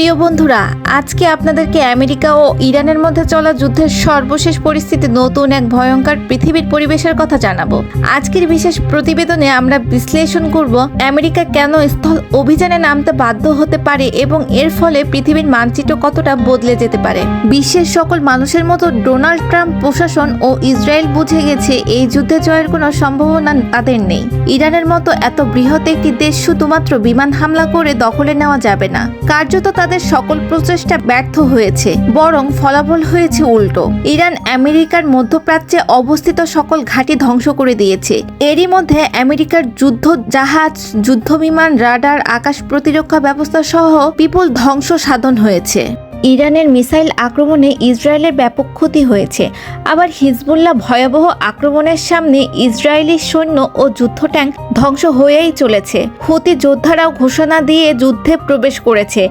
প্রিয় বন্ধুরা, আজকে আপনাদেরকে আমেরিকা ও ইরানের মধ্যে চলা যুদ্ধের সর্বশেষ পরিস্থিতি, নতুন এক ভয়ঙ্কর পৃথিবীর পরিবেশের কথা জানাবো। আজকের বিশেষ প্রতিবেদনে আমরা বিশ্লেষণ করব আমেরিকা কেন স্থল অভিযানে নামতে বাধ্য হতে পারে এবং এর ফলে পৃথিবীর মানচিত্র কতটা বদলে যেতে পারে। বিশ্বের সকল মানুষের মতো ডোনাল্ড ট্রাম্প প্রশাসন ও ইসরায়েল বুঝে গেছে এই যুদ্ধে জয়ের কোনো সম্ভাবনা তাদের নেই। ইরানের মতো এত বৃহৎ একটি দেশ শুধুমাত্র বিমান হামলা করে দখলে নেওয়া যাবে না। কার্যত তাদের সকল প্রচেষ্টা ব্যর্থ হয়েছে, বরং ফলাফল হয়েছে উল্টো। ইরান আমেরিকার মধ্যপ্রাচ্যে অবস্থিত সকল ঘাঁটি ধ্বংস করে দিয়েছে। এরই মধ্যে আমেরিকার যুদ্ধ জাহাজ, যুদ্ধ বিমান, রাডার, আকাশ প্রতিরক্ষা ব্যবস্থা সহ বিপুল ধ্বংস সাধন হয়েছে। ইরানের মিসাইল আক্রমণে ইসরায়েলের ব্যাপক ক্ষতি হয়েছে। আবার হিজবুল্লাহ ভয়াবহ আক্রমণের সামনে ইসরায়েলি সৈন্য ও যুদ্ধ ট্যাঙ্ক ধ্বংস হয়েই চলেছে। হুতি যোদ্ধারাও ঘোষণা দিয়ে যুদ্ধে প্রবেশ করেছে।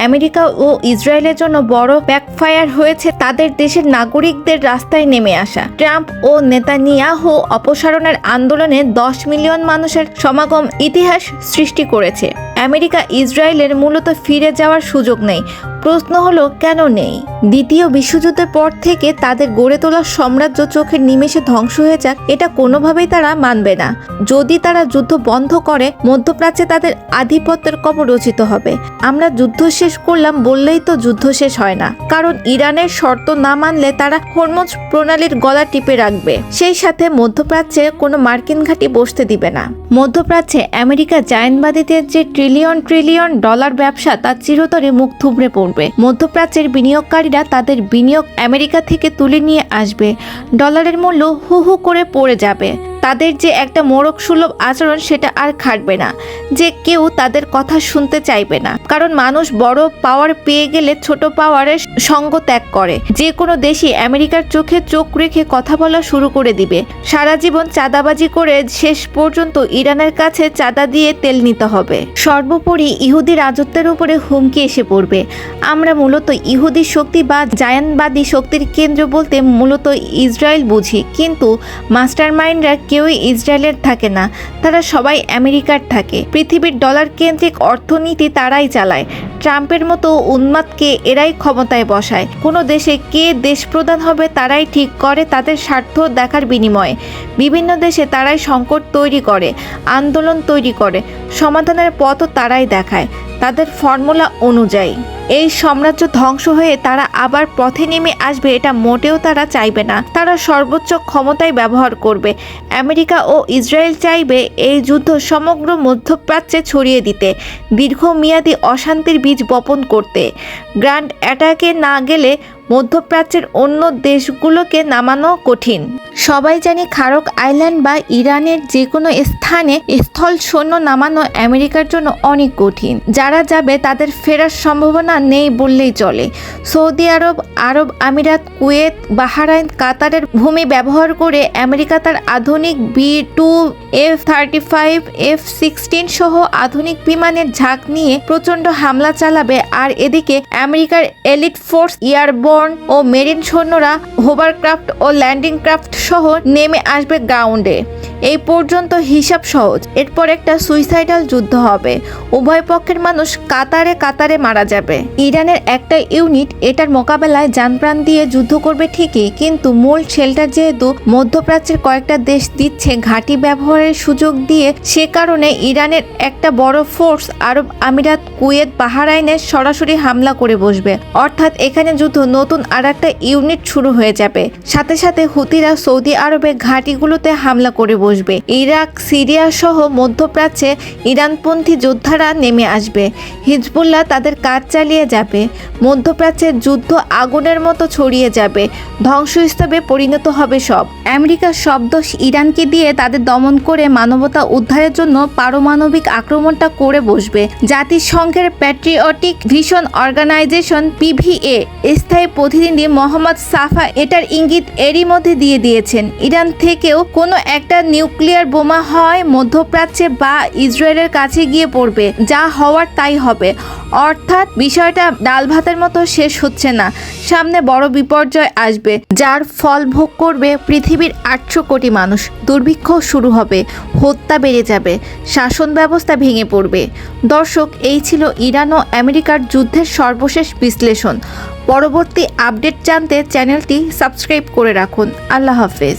আমেরিকা ও ইসরায়েলের জন্য বড় ব্যাকফায়ার হয়েছে তাদের দেশের নাগরিকদের রাস্তায় নেমে আসা। ট্রাম্প ও নেতানিয়াহু অপসারণের আন্দোলনে 10 মিলিয়ন মানুষের সমাগম ইতিহাস সৃষ্টি করেছে। আমেরিকা ইসরায়েলের মূলত ফিরে যাওয়ার সুযোগ নেই। প্রশ্ন হলো, কেন নেই? দ্বিতীয় বিশ্বযুদ্ধের পর থেকে তাদের গড়ে তোলা সাম্রাজ্য চোখের নিমেষে ধ্বংস হয়ে যাক, এটা কোনোভাবেই তারা মানবে না। যদি তারা যুদ্ধ বন্ধ করে, মধ্যপ্রাচ্যে তাদের আধিপত্যের কবর রচিত হবে। আমরা যুদ্ধ শেষ করলাম বললেই তো যুদ্ধ শেষ হয় না, কারণ ইরানের শর্ত না মানলে তারা হরমুজ প্রণালীর গলা টিপে রাখবে। সেই সাথে মধ্যপ্রাচ্যে কোনো মার্কিন ঘাঁটি বসতে দিবে না। মধ্যপ্রাচ্যে আমেরিকা জায়নবাদীদের যে ট্রিলিয়ন ডলার ব্যবসা, তা চিরতরে মুখ থুবড়ে পড়বে। মধ্যপ্রাচ্যের বিনিয়োগকারীরা তাদের বিনিয়োগ আমেরিকা থেকে তুলে নিয়ে আসবে। ডলারের মূল্য হু হু করে পড়ে যাবে। তাদের যে একটা মোড়ক সুলভ আচরণ, সেটা আর খাটবে না। যে কেউ তাদের কথা শুনতে চাইবে না, কারণ মানুষ বড় পাওয়ার পেয়ে গেলে ছোট পাওয়ারের সঙ্গ ত্যাগ করে। যে কোনো দেশই আমেরিকার চোখে চোখ রেখে কথা বলা শুরু করে দিবে। সারা জীবন চাঁদাবাজি করে শেষ পর্যন্ত ইরানের কাছে চাঁদা দিয়ে তেল নিতে হবে। সর্বোপরি ইহুদি রাজত্বের উপরে হুমকি এসে পড়বে। আমরা মূলত ইহুদি শক্তি বা জায়ানবাদী শক্তির কেন্দ্র বলতে মূলত ইসরায়েল বুঝি, কিন্তু মাস্টার মাইন্ডরা কেউই ইসরায়েলের থাকে না, তারা সবাই আমেরিকার থাকে। পৃথিবীর ডলার কেন্দ্রিক অর্থনীতি তারাই চালায়। ট্রাম্পের মতো উন্মাদকে এরাই ক্ষমতায় বসায়। কোনো দেশে কে দেশ প্রধান হবে তারাই ঠিক করে তাদের স্বার্থ দেখার বিনিময়ে। বিভিন্ন দেশে তারাই সংকট তৈরি করে, আন্দোলন তৈরি করে, সমাধানের পথও তারাই দেখায় তাদের ফর্মুলা অনুযায়ী। এই সাম্রাজ্য ধ্বংস হয়ে তারা আবার পথে নেমে আসবে, এটা মোটেও তারা চাইবে না। তারা সর্বোচ্চ ক্ষমতায় ব্যবহার করবে। আমেরিকা ও ইসরায়েল চাইবে এই যুদ্ধ সমগ্র মধ্যপ্রাচ্যে ছড়িয়ে দিতে, দীর্ঘমেয়াদী অশান্তির বীজ বপন করতে। গ্র্যান্ড অ্যাটাকে না গেলে মধ্যপ্রাচ্যের অন্য দেশগুলোকে নামানো কঠিন। সবাই জানি খারক আইল্যান্ড বা ইরানের যে কোনো স্থানে স্থল সৈন্য নামানো আমেরিকার জন্য অনেক কঠিন। যারা যাবে তাদের ফেরার সম্ভাবনা নেই বললেই চলে। সৌদি আরব, আরব আমিরাত, কুয়েত, বাহরাইন, কাতারের ভূমি ব্যবহার করে আমেরিকা তার আধুনিক B-2, F-35, F-16 সহ আধুনিক বিমানের ঝাঁক নিয়ে প্রচণ্ড হামলা চালাবে। আর এদিকে আমেরিকার এলিট ফোর্স, এয়ারবোর্ন ও মেরিন সৈন্যরা হোভারক্রাফট ও ল্যান্ডিং ক্রাফট সহ নেমে আসবে গ্রাউন্ডে। এই পর্যন্ত হিসাব সহজ, এরপর একটা সুইসাইডাল যুদ্ধ হবে। উভয় পক্ষের মানুষ কাতারে কাতারে মারা যাবে। ইরানের একটা ইউনিট এটার মোকাবেলায় জানপ্রাণ দিয়ে যুদ্ধ করবে ঠিকই, কিন্তু মূল শেল্টার যেহেতু মধ্যপ্রাচ্যের কয়েকটা দেশ দিচ্ছে ঘাঁটি ব্যবহারের সুযোগ দিয়ে, সে কারণে ইরানের একটা বড় ফোর্স আরব আমিরাত, কুয়েত, বাহরাইনে সরাসরি হামলা করে বসবে। অর্থাৎ এখানে যুদ্ধ নতুন আর একটা ইউনিট শুরু হয়ে যাবে। সাথে সাথে হুতিরা সৌদি আরবের ঘাঁটিগুলোতে হামলা করে বসবে। ইরাক, সিরিয়া সহ মধ্যপ্রাচ্যে ইরানপন্থী যোদ্ধারা নেমে আসবে। হিজবুল্লাহ তাদের কাজ চালিয়ে যাবে। মধ্যপ্রাচ্যের যুদ্ধ আগুনের মতো ছড়িয়ে যাবে। ধ্বংসস্তূপে পরিণত হবে সব। আমেরিকার সব দোষ ইরানকে দিয়ে তাদের দমন করে মানবতা উদ্ধারের জন্য পারমাণবিক আক্রমণটা করে বসবে। জাতিসংঘের প্যাট্রিয়টিক ভিশন অর্গানাইজেশন PVA স্থায়ী প্রতিনিধি মোহাম্মদ সাফা এটার ইঙ্গিত এরই মধ্যে দিয়ে দিয়েছেন। ইরান থেকেও কোনো একটা নিউক্লিয়ার বোমা হয় মধ্যপ্রাচ্যে বা ইসরায়েলের কাছে গিয়ে পড়বে, যা হওয়ার তাই হবে। অর্থাৎ বিষয়টা ডাল ভাতের মতো শেষ হচ্ছে না, সামনে বড় বিপর্যয় আসবে, যার ফল ভোগ করবে পৃথিবীর 800 কোটি মানুষ। দুর্ভিক্ষ শুরু হবে, হত্যা বেড়ে যাবে, শাসন ব্যবস্থা ভেঙে পড়বে। দর্শক, এই ছিল ইরান ও আমেরিকার যুদ্ধের সর্বশেষ বিশ্লেষণ। পরবর্তী আপডেট জানতে চ্যানেলটি সাবস্ক্রাইব করে রাখুন। আল্লাহ হাফেজ।